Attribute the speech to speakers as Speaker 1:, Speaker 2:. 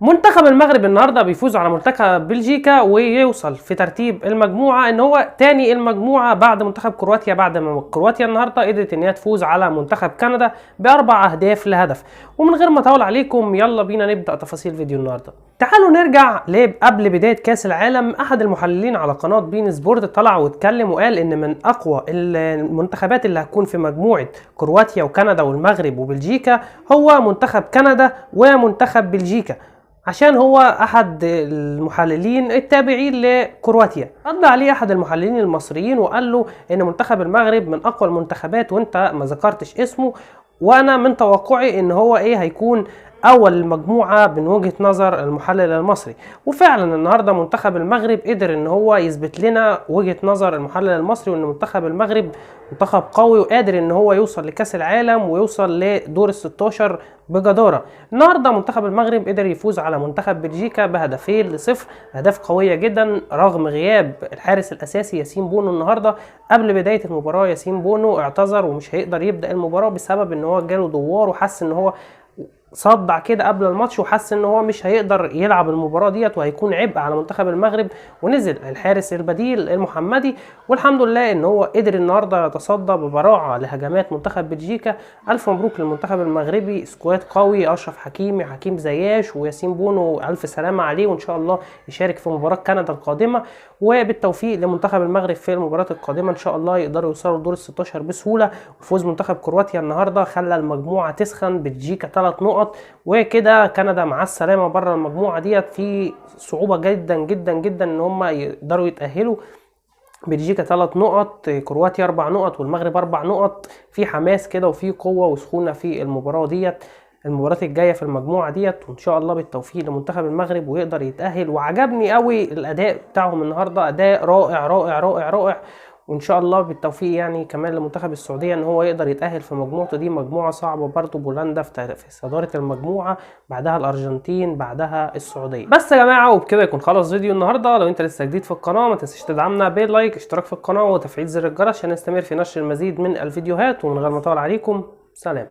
Speaker 1: منتخب المغرب النهارده بيفوز على منتخب بلجيكا ويوصل في ترتيب المجموعه ان هو تاني المجموعه بعد منتخب كرواتيا، بعد ما كرواتيا النهارده قدرت ان هي تفوز على منتخب كندا ب4 اهداف لهدف. ومن غير ما اطول عليكم يلا بينا نبدا تفاصيل فيديو النهارده. تعالوا نرجع قبل بدايه كاس العالم. احد المحللين على قناه بين سبورت طلع واتكلم وقال ان من اقوى المنتخبات اللي هتكون في مجموعه كرواتيا وكندا والمغرب وبلجيكا هو منتخب كندا ومنتخب بلجيكا، عشان هو احد المحللين التابعين لكرواتيا. رد عليه احد المحللين المصريين وقال له ان منتخب المغرب من اقوى المنتخبات وانت ما ذكرتش اسمه، وانا من توقعي ان هو هيكون اول المجموعه من وجهه نظر المحلل المصري. وفعلا النهارده منتخب المغرب قدر ان هو يثبت لنا وجهه نظر المحلل المصري، وان منتخب المغرب منتخب قوي وقادر ان هو يوصل لكاس العالم ويوصل لدور ال16 بجداره. النهارده منتخب المغرب قدر يفوز على منتخب بلجيكا ب2-0، اهداف قويه جدا رغم غياب الحارس الاساسي ياسين بونو. النهارده قبل بدايه المباراه ياسين بونو اعتذر ومش هيقدر يبدا المباراه بسبب ان هو جاله دوار وحس ان هو صدع كده قبل الماتش وحس ان هو مش هيقدر يلعب المباراه ديت وهيكون عبء على منتخب المغرب، ونزل الحارس البديل المحمدي. والحمد لله ان هو قدر النهارده يتصدى ببراعه لهجمات منتخب بلجيكا. الف مبروك للمنتخب المغربي، سكواد قوي، اشرف حكيمي، حكيم زياش، وياسين بونو الف سلامه عليه، وان شاء الله يشارك في مباراه كندا القادمه. وبالتوفيق لمنتخب المغرب في المباراه القادمه، ان شاء الله يقدروا يوصلوا لدور ال16 بسهوله. وفوز منتخب كرواتيا النهارده خلى المجموعه تسخن، بلجيكا 3 نقط وكده كندا مع السلامه بره المجموعه ديت. في صعوبه جدا جدا جدا ان هم يقدروا يتاهلوا. بلجيكا 3 نقط، كرواتيا 4 نقط، والمغرب 4 نقط. في حماس كده وفي قوه وسخونه في المباراه ديت، المباراه الجايه في المجموعه ديت، وان شاء الله بالتوفيق لمنتخب المغرب ويقدر يتاهل. وعجبني قوي الاداء بتاعهم النهارده، اداء رائع رائع رائع رائع. وان شاء الله بالتوفيق يعني كمان لمنتخب السعوديه ان هو يقدر يتاهل في مجموعته دي، مجموعه صعبه برضه. بولندا في صداره المجموعه، بعدها الارجنتين، بعدها السعوديه. بس يا جماعه وبكده يكون خلص فيديو النهارده. لو انت لسه جديد في القناه ما تنساش تدعمنا باللايك، اشتراك في القناه، وتفعيل زر الجرس عشان نستمر في نشر المزيد من الفيديوهات. ومن غير ما اطول عليكم، سلام.